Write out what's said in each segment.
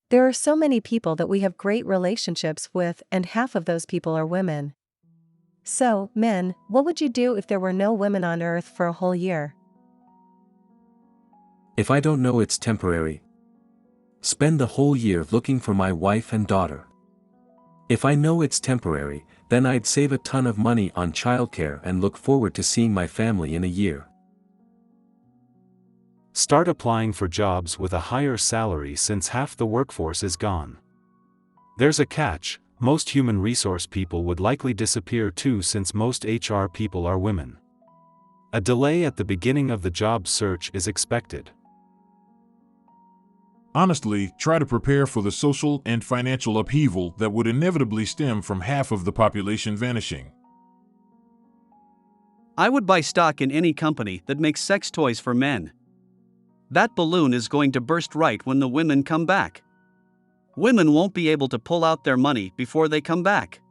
There are so many people that we have great relationships with, and half of those people are women. So, men, what would you do if there were no women on Earth for a whole year? If I don't know it's temporary, spend the whole year looking for my wife and daughter. If I know it's temporary, then I'd save a ton of money on childcare and look forward to seeing my family in a year. Start applying for jobs with a higher salary since half the workforce is gone. There's a catch: most human resource people would likely disappear too since most HR people are women. A delay at the beginning of the job search is expected. Honestly, try to prepare for the social and financial upheaval that would inevitably stem from half of the population vanishing. I would buy stock in any company that makes sex toys for men. That balloon is going to burst right when the women come back. Women won't be able to pull out their money before they come back.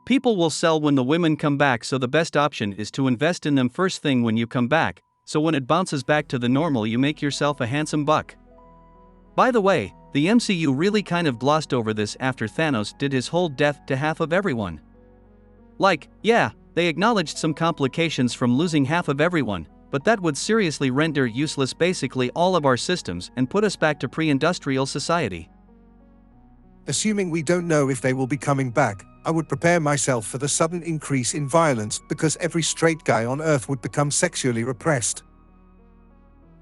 People will sell when the women come back, so the best option is to invest in them first thing when you come back, so when it bounces back to the normal you make yourself a handsome buck. By the way, the MCU really kind of glossed over this after Thanos did his whole death to half of everyone. Like, yeah, they acknowledged some complications from losing half of everyone, but that would seriously render useless basically all of our systems and put us back to pre-industrial society. Assuming we don't know if they will be coming back, I would prepare myself for the sudden increase in violence because every straight guy on Earth would become sexually repressed.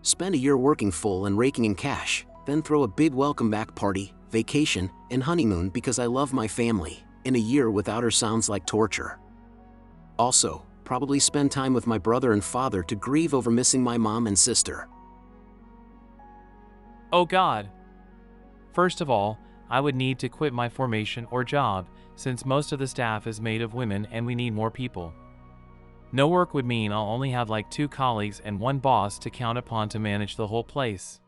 Spend a year working full and raking in cash, then throw a big welcome back party, vacation, and honeymoon because I love my family, and a year without her sounds like torture. Also, probably spend time with my brother and father to grieve over missing my mom and sister. Oh God. First of all, I would need to quit my formation or job, since most of the staff is made of women and we need more people. No work would mean I'll only have like 2 colleagues and 1 boss to count upon to manage the whole place.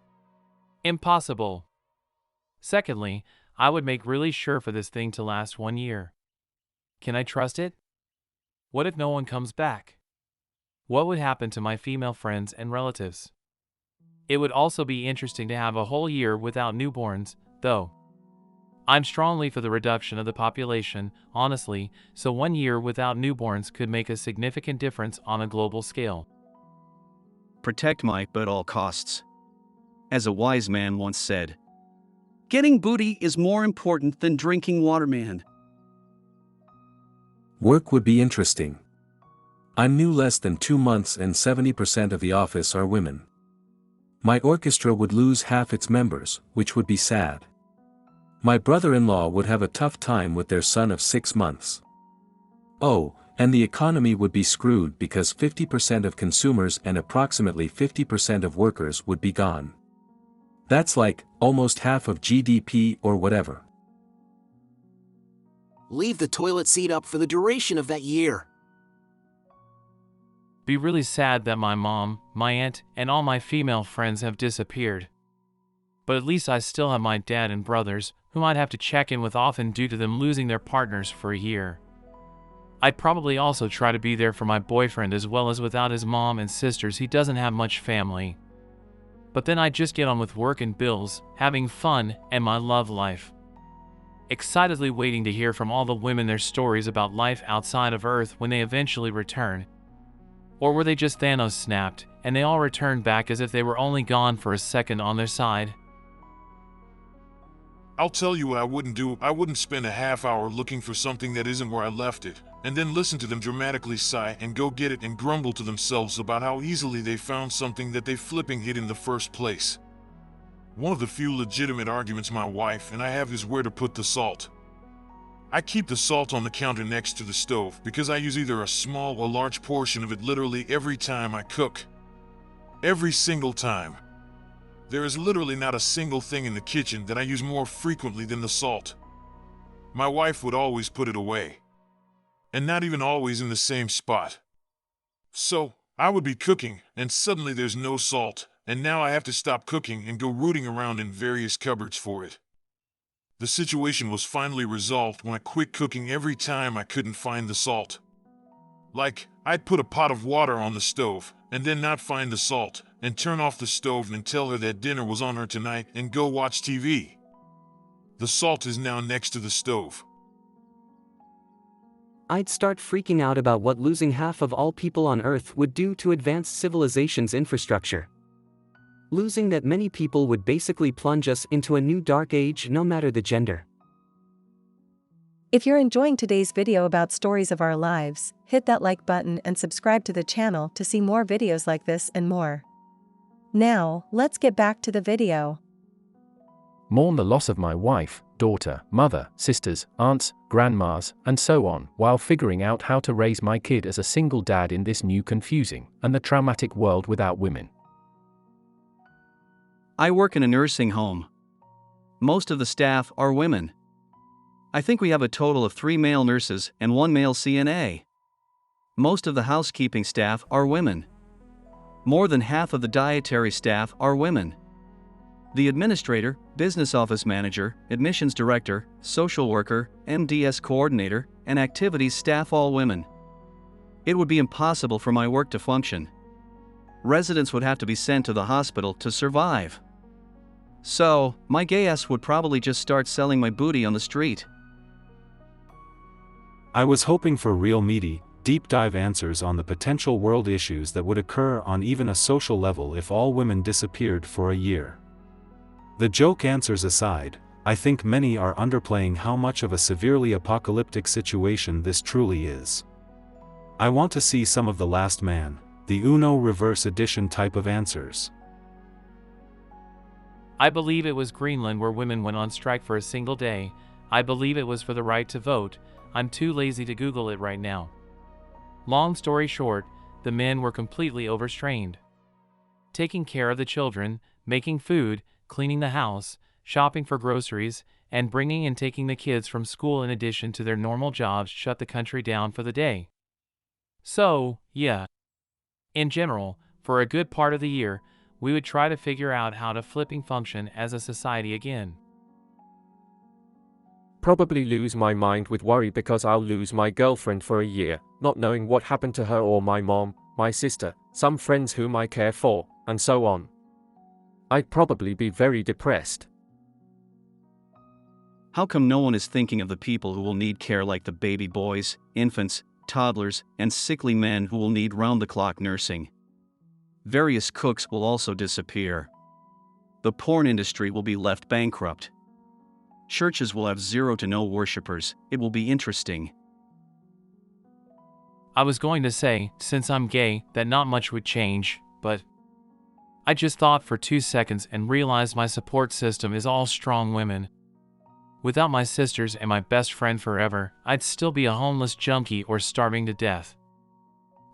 Impossible. Secondly, I would make really sure for this thing to last 1 year. Can I trust it? What if no one comes back? What would happen to my female friends and relatives? It would also be interesting to have a whole year without newborns, though. I'm strongly for the reduction of the population, honestly, so 1 year without newborns could make a significant difference on a global scale. Protect my butt at all costs. As a wise man once said, getting booty is more important than drinking water, man. Work would be interesting. I'm new less than 2 months and 70% of the office are women. My orchestra would lose half its members, which would be sad. My brother-in-law would have a tough time with their son of 6 months. Oh, and the economy would be screwed because 50% of consumers and approximately 50% of workers would be gone. That's like almost half of GDP or whatever. Leave the toilet seat up for the duration of that year. Be really sad that my mom, my aunt, and all my female friends have disappeared. But at least I still have my dad and brothers, whom I'd have to check in with often due to them losing their partners for a year. I'd probably also try to be there for my boyfriend, as well as without his mom and sisters he doesn't have much family. But then I'd just get on with work and bills, having fun, and my love life. Excitedly waiting to hear from all the women their stories about life outside of Earth when they eventually return. Or were they just Thanos snapped, and they all returned back as if they were only gone for a second on their side? I'll tell you what I wouldn't do. I wouldn't spend a half hour looking for something that isn't where I left it, and then listen to them dramatically sigh and go get it and grumble to themselves about how easily they found something that they flipping hid in the first place. One of the few legitimate arguments my wife and I have is where to put the salt. I keep the salt on the counter next to the stove because I use either a small or large portion of it literally every time I cook. Every single time. There is literally not a single thing in the kitchen that I use more frequently than the salt. My wife would always put it away. And not even always in the same spot. So, I would be cooking, and suddenly there's no salt, and now I have to stop cooking and go rooting around in various cupboards for it. The situation was finally resolved when I quit cooking every time I couldn't find the salt. Like, I'd put a pot of water on the stove, and then not find the salt, and turn off the stove and tell her that dinner was on her tonight and go watch TV. The salt is now next to the stove. I'd start freaking out about what losing half of all people on Earth would do to advanced civilization's infrastructure. Losing that many people would basically plunge us into a new dark age, no matter the gender. If you're enjoying today's video about stories of our lives, hit that like button and subscribe to the channel to see more videos like this and more. Now, let's get back to the video. Mourn the loss of my wife, daughter, mother, sisters, aunts, grandmas, and so on, while figuring out how to raise my kid as a single dad in this new confusing and the traumatic world without women. I work in a nursing home. Most of the staff are women. I think we have a total of 3 male nurses and 1 male CNA. Most of the housekeeping staff are women. More than half of the dietary staff are women. The administrator, business office manager, admissions director, social worker, MDS coordinator, and activities staff all women. It would be impossible for my work to function. Residents would have to be sent to the hospital to survive. So, my gay ass would probably just start selling my booty on the street. I was hoping for real meaty, deep dive answers on the potential world issues that would occur on even a social level if all women disappeared for a year. The joke answers aside, I think many are underplaying how much of a severely apocalyptic situation this truly is. I want to see some of The Last Man, the Uno reverse edition type of answers. I believe it was Greenland where women went on strike for a single day. I believe it was for the right to vote. I'm too lazy to Google it right now. Long story short, the men were completely overstrained. Taking care of the children, making food, cleaning the house, shopping for groceries, and bringing and taking the kids from school in addition to their normal jobs shut the country down for the day. So, yeah. In general, for a good part of the year, we would try to figure out how to flipping function as a society again. Probably lose my mind with worry because I'll lose my girlfriend for a year, not knowing what happened to her or my mom, my sister, some friends whom I care for, and so on. I'd probably be very depressed. How come no one is thinking of the people who will need care like the baby boys, infants, toddlers, and sickly men who will need round-the-clock nursing? Various cooks will also disappear. The porn industry will be left bankrupt. Churches will have 0 to no worshippers. It will be interesting. I was going to say, since I'm gay, that not much would change, but I just thought for 2 seconds and realized my support system is all strong women. Without my sisters and my best friend forever, I'd still be a homeless junkie or starving to death.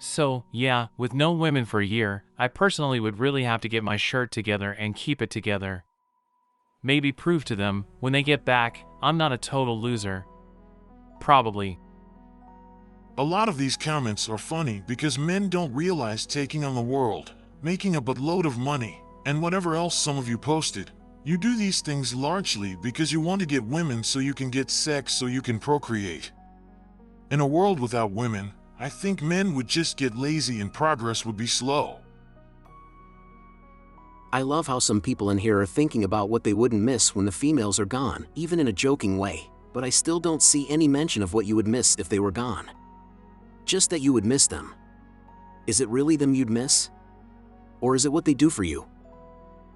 So, yeah, with no women for a year, I personally would really have to get my shirt together and keep it together. Maybe prove to them, when they get back, I'm not a total loser. Probably. A lot of these comments are funny because men don't realize taking on the world, making a buttload of money, and whatever else some of you posted. You do these things largely because you want to get women so you can get sex so you can procreate. In a world without women, I think men would just get lazy and progress would be slow. I love how some people in here are thinking about what they wouldn't miss when the females are gone, even in a joking way, but I still don't see any mention of what you would miss if they were gone. Just that you would miss them. Is it really them you'd miss? Or is it what they do for you?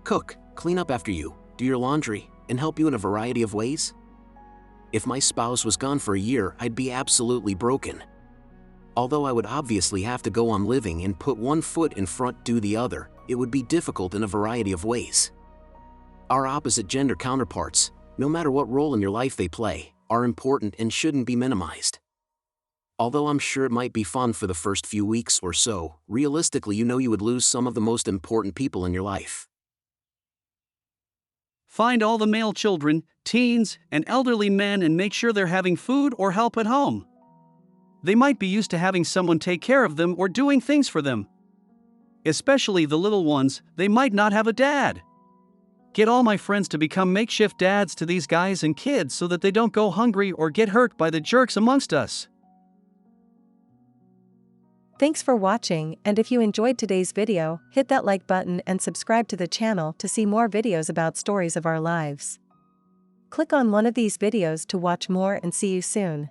Cook, clean up after you, do your laundry, and help you in a variety of ways? If my spouse was gone for a year, I'd be absolutely broken. Although I would obviously have to go on living and put one foot in front, do the other, it would be difficult in a variety of ways. Our opposite gender counterparts, no matter what role in your life they play, are important and shouldn't be minimized. Although I'm sure it might be fun for the first few weeks or so, realistically you know you would lose some of the most important people in your life. Find all the male children, teens, and elderly men and make sure they're having food or help at home. They might be used to having someone take care of them or doing things for them. Especially the little ones, they might not have a dad. Get all my friends to become makeshift dads to these guys and kids so that they don't go hungry or get hurt by the jerks amongst us. Thanks for watching, and if you enjoyed today's video, hit that like button and subscribe to the channel to see more videos about stories of our lives. Click on one of these videos to watch more and see you soon.